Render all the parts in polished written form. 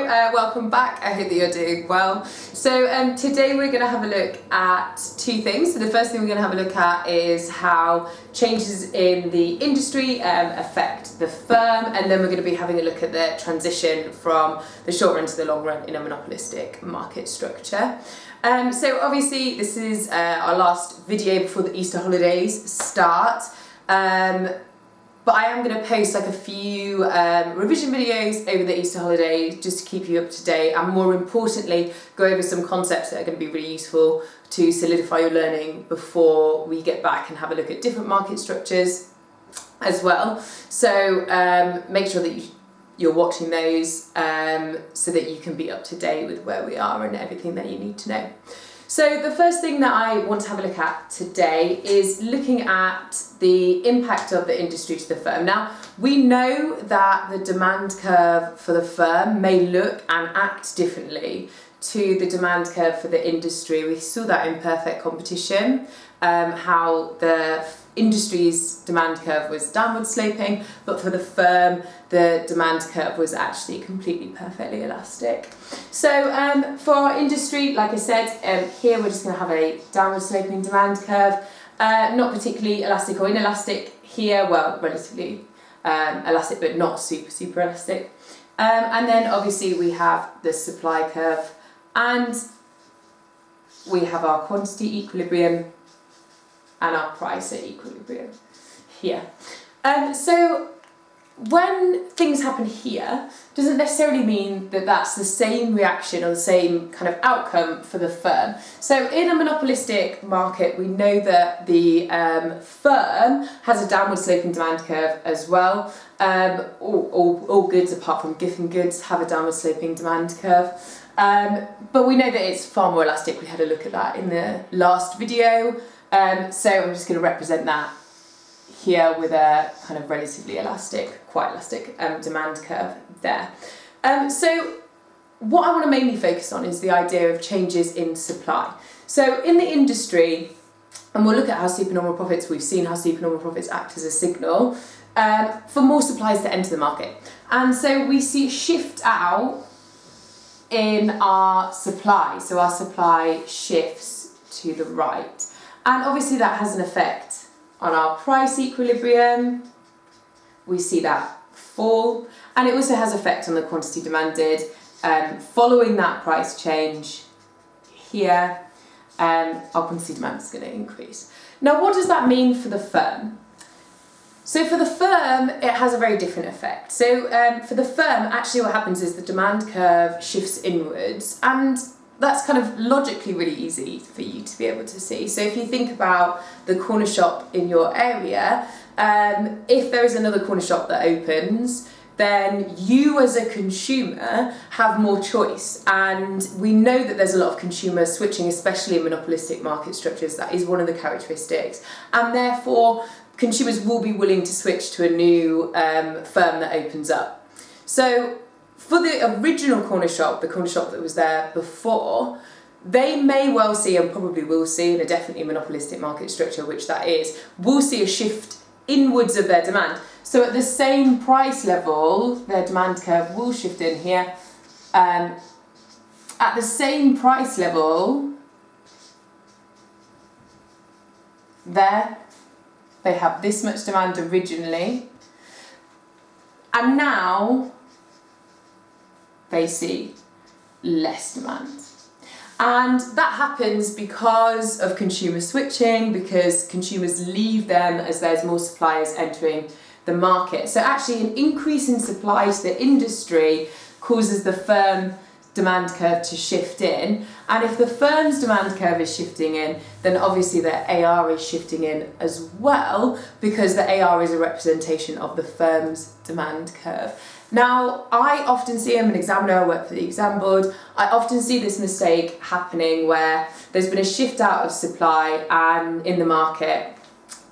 welcome back. I hope that you're doing well. So today we're going to have a look at two things. So the first thing we're going to have a look at is how changes in the industry affect the firm, and then we're going to be having a look at the transition from the short run to the long run in a monopolistic market structure. So obviously this is our last video before the Easter holidays start. But I am going to post like a few revision videos over the Easter holidays just to keep you up to date, and more importantly go over some concepts that are going to be really useful to solidify your learning before we get back and have a look at different market structures as well. So make sure that you're watching those so that you can be up to date with where we are and everything that you need to know. So the first thing that I want to have a look at today is looking at the impact of the industry to the firm. Now, we know that the demand curve for the firm may look and act differently to the demand curve for the industry. We saw that in perfect competition, how the industry's demand curve was downward sloping, but for the firm, the demand curve was actually completely perfectly elastic. So for our industry, like I said, here we're just going to have a downward sloping demand curve, not particularly elastic or inelastic here, well, relatively elastic, but not super elastic. And then obviously we have the supply curve, and we have our quantity equilibrium and our price at equilibrium here. So when things happen here, doesn't necessarily mean that that's the same reaction or the same kind of outcome for the firm. So in a monopolistic market, we know that the firm has a downward sloping demand curve as well. All goods apart from giffen goods have a downward sloping demand curve. But we know that it's far more elastic. We had a look at that in the last video. So I'm just going to represent that here with a kind of relatively elastic, quite elastic demand curve there. So what I want to mainly focus on is the idea of changes in supply. So in the industry, and we'll look at how supernormal profits, we've seen how supernormal profits act as a signal for more supplies to enter the market. And so we see a shift out in our supply. So our supply shifts to the right. And obviously that has an effect on our price equilibrium. We see that fall, and it also has effect on the quantity demanded. Following that price change here, our quantity demand is going to increase. Now, what does that mean for the firm? So for the firm, it has a very different effect. So for the firm, actually what happens is the demand curve shifts inwards, and that's kind of logically really easy for you to be able to see. So if you think about the corner shop in your area, if there is another corner shop that opens, then you as a consumer have more choice. And we know that there's a lot of consumer switching, especially in monopolistic market structures. That is one of the characteristics. And therefore, consumers will be willing to switch to a new firm that opens up. So for the original corner shop, the corner shop that was there before, they may well see, and probably will see, in a definitely monopolistic market structure, which that is, will see a shift inwards of their demand. So at the same price level, their demand curve will shift in here. At the same price level, there, they have this much demand originally, and now they see less demand. And that happens because of consumer switching, because consumers leave them as there's more suppliers entering the market. So actually an increase in supply to the industry causes the firm demand curve to shift in. And if the firm's demand curve is shifting in, then obviously the AR is shifting in as well, because the AR is a representation of the firm's demand curve. Now, I often see, I'm an examiner, I work for the exam board, I often see this mistake happening where there's been a shift out of supply and in the market,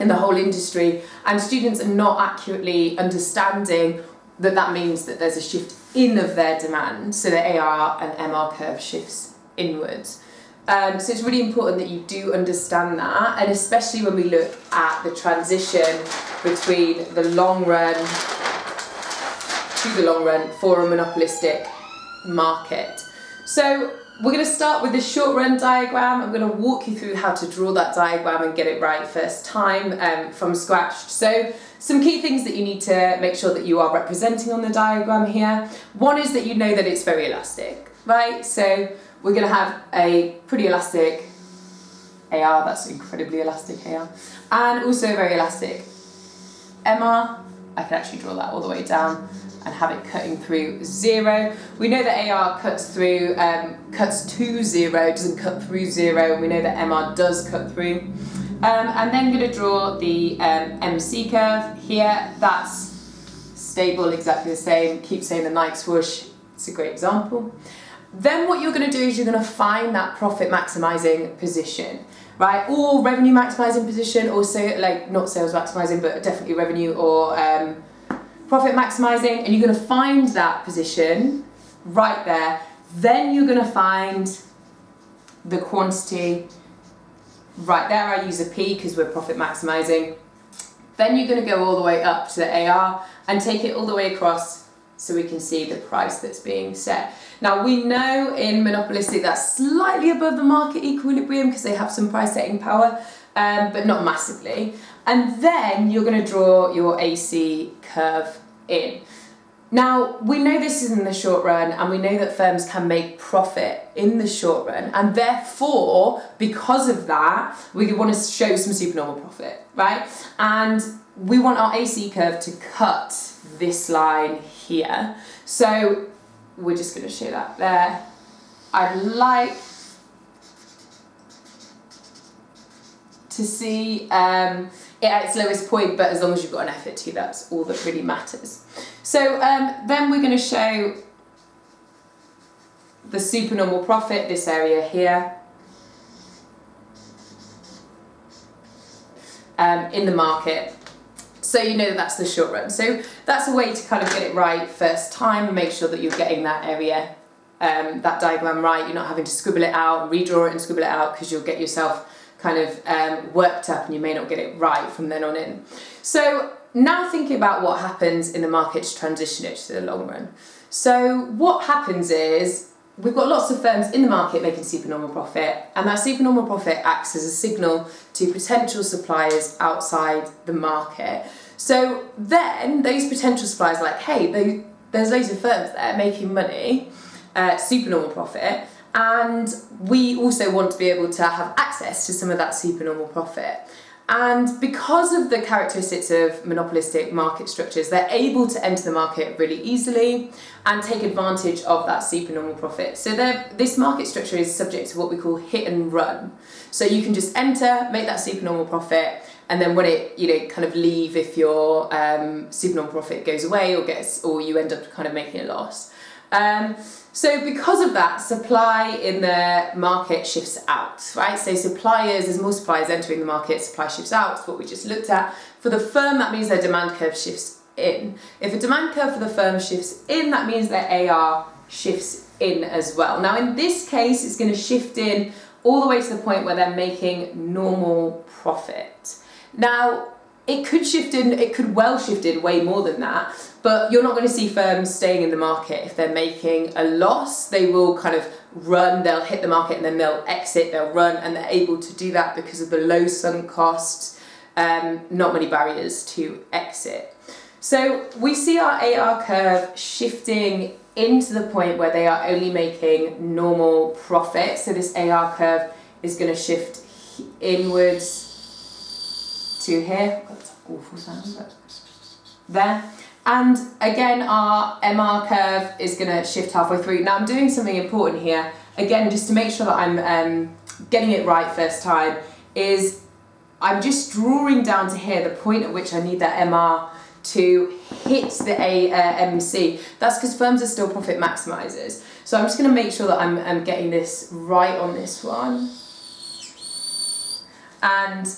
in the whole industry, and students are not accurately understanding that that means that there's a shift in of their demand, so the AR and MR curve shifts inwards. So it's really important that you do understand that, and especially when we look at the transition between the long run to the long run for a monopolistic market. So we're going to start with the short run diagram. I'm going to walk you through how to draw that diagram and get it right first time from scratch. So some key things that you need to make sure that you are representing on the diagram here. One is that you know that it's very elastic, right? So we're going to have a pretty elastic AR, that's incredibly elastic AR, and also a very elastic MR. I can actually draw that all the way down and have it cutting through 0. We know that AR cuts to 0, doesn't cut through 0. We know that MR does cut through. And then I'm going to draw the MC curve here. That's stable, exactly the same. Keep saying the Nike swoosh, it's a great example. Then what you're going to do is you're going to find that profit maximizing position, right? Or revenue maximizing position, or like not sales maximizing, but definitely revenue or profit maximizing, and you're going to find that position right there. Then you're going to find the quantity right there. I use a P because we're profit maximizing. Then you're going to go all the way up to the AR and take it all the way across so we can see the price that's being set. Now we know in Monopolistic that's slightly above the market equilibrium because they have some price setting power, but not massively. And then you're going to draw your AC curve in. Now, we know this is in the short run, and we know that firms can make profit in the short run, and therefore, because of that, we want to show some supernormal profit, right? And we want our AC curve to cut this line here. So we're just going to show that there. I'd like to see it at its lowest point, but as long as you've got an effort to, that's all that really matters. So then we're going to show the supernormal profit, this area here, in the market. So you know that that's the short run. So that's a way to kind of get it right first time and make sure that you're getting that area, that diagram right. You're not having to scribble it out, redraw it and scribble it out, because you'll get yourself kind of worked up and you may not get it right from then on in. So now thinking about what happens in the market to transition it to the long run. So what happens is we've got lots of firms in the market making supernormal profit, and that supernormal profit acts as a signal to potential suppliers outside the market. So then those potential suppliers are like, hey, there's loads of firms there making money, supernormal profit, and we also want to be able to have access to some of that supernormal profit. And because of the characteristics of monopolistic market structures, they're able to enter the market really easily and take advantage of that supernormal profit. So this market structure is subject to what we call hit and run. So you can just enter, make that supernormal profit, and then when it, kind of leave if your supernormal profit goes away or you end up kind of making a loss. So because of that, supply in the market shifts out, right? So there's more suppliers entering the market, supply shifts out, it's what we just looked at. For the firm, that means their demand curve shifts in. If a demand curve for the firm shifts in, that means their AR shifts in as well. Now in this case, it's going to shift in all the way to the point where they're making normal profit. Now, it could well shift in way more than that, but you're not going to see firms staying in the market if they're making a loss. They will kind of run, they'll hit the market and then they'll exit, they'll run, and they're able to do that because of the low sunk costs, not many barriers to exit. So we see our AR curve shifting into the point where they are only making normal profit. So this AR curve is going to shift inwards to here. That's an awful sound, but there. And again, our MR curve is going to shift halfway through. Now I'm doing something important here, again, just to make sure that I'm getting it right first time, is I'm just drawing down to here the point at which I need that MR to hit the MC. That's because firms are still profit maximizers. So I'm just going to make sure that I'm getting this right on this one. And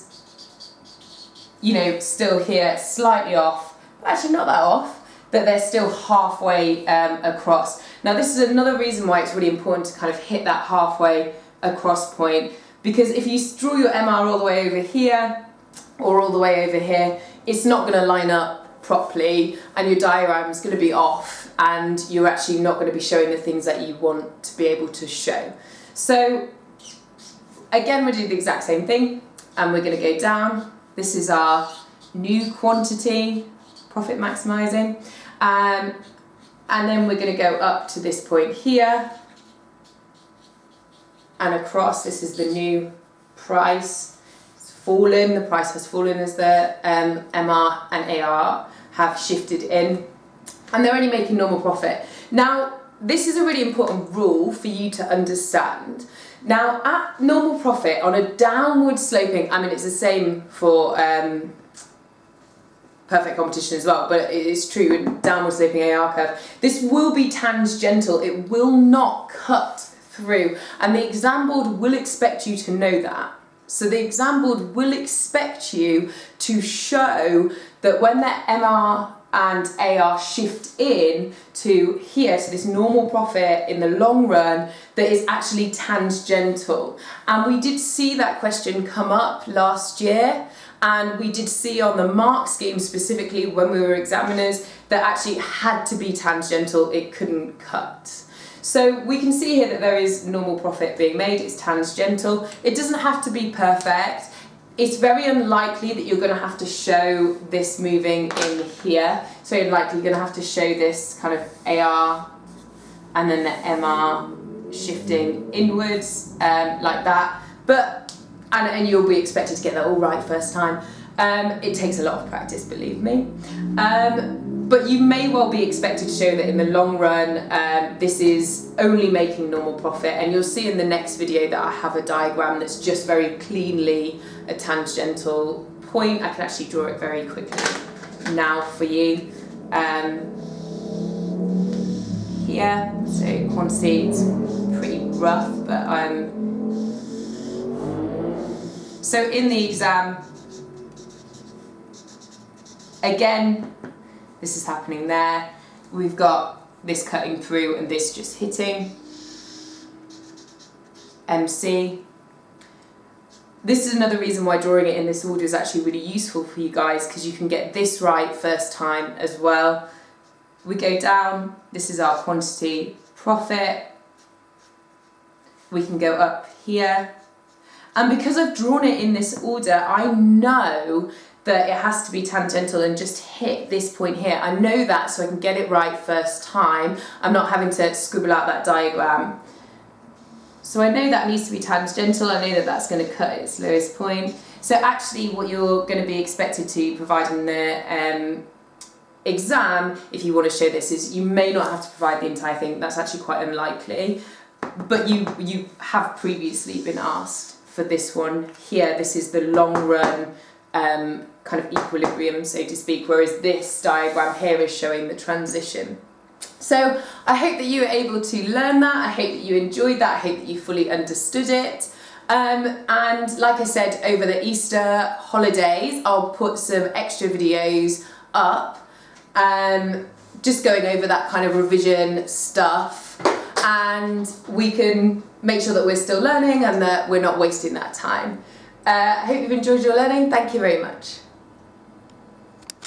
still here, slightly off, but actually not that off, but they're still halfway across. Now this is another reason why it's really important to kind of hit that halfway across point, because if you draw your MR all the way over here, or all the way over here, it's not going to line up properly, and your diagram is going to be off and you're actually not going to be showing the things that you want to be able to show. So again, we'll do the exact same thing, and we're going to go down. This is our new quantity, profit maximizing, and then we're going to go up to this point here and across. This is the new price. It's fallen, the price has fallen as the MR and AR have shifted in, and they're only making normal profit. Now, this is a really important rule for you to understand. Now, at normal profit on a downward sloping, I mean, it's the same for perfect competition as well, but it is true in downward sloping AR curve, this will be tangential. It will not cut through, and the exam board will expect you to know that. So the exam board will expect you to show that when the MR and AR shift in to here, so this normal profit in the long run, that is actually tangential. And we did see that question come up last year, and we did see on the mark scheme specifically when we were examiners that actually had to be tangential, it couldn't cut. So we can see here that there is normal profit being made, it's tangential. It doesn't have to be perfect. It's very unlikely that you're going to have to show this moving in here. So you're likely going to have to show this kind of AR and then the MR shifting inwards like that. But and you'll be expected to get that all right first time. It takes a lot of practice, believe me. But you may well be expected to show that in the long run, this is only making normal profit. And you'll see in the next video that I have a diagram that's just very cleanly a tangential point. I can actually draw it very quickly now for you. Here, so quantity, it's pretty rough, but so in the exam, again, this is happening there. We've got this cutting through and this just hitting. MC. This is another reason why drawing it in this order is actually really useful for you guys, because you can get this right first time as well. We go down, this is our quantity profit. We can go up here. And because I've drawn it in this order, I know that it has to be tangential and just hit this point here. I know that, so I can get it right first time. I'm not having to scribble out that diagram. So I know that needs to be tangential. I know that that's going to cut at its lowest point. So actually what you're going to be expected to provide in the exam, if you want to show this, is you may not have to provide the entire thing. That's actually quite unlikely. But you have previously been asked for this one here. This is the long run kind of equilibrium, so to speak, whereas this diagram here is showing the transition. So I hope that you were able to learn that. I hope that you enjoyed that. I hope that you fully understood it. And like I said, over the Easter holidays, I'll put some extra videos up, just going over that kind of revision stuff, and we can make sure that we're still learning and that we're not wasting that time. I hope you've enjoyed your learning. Thank you very much.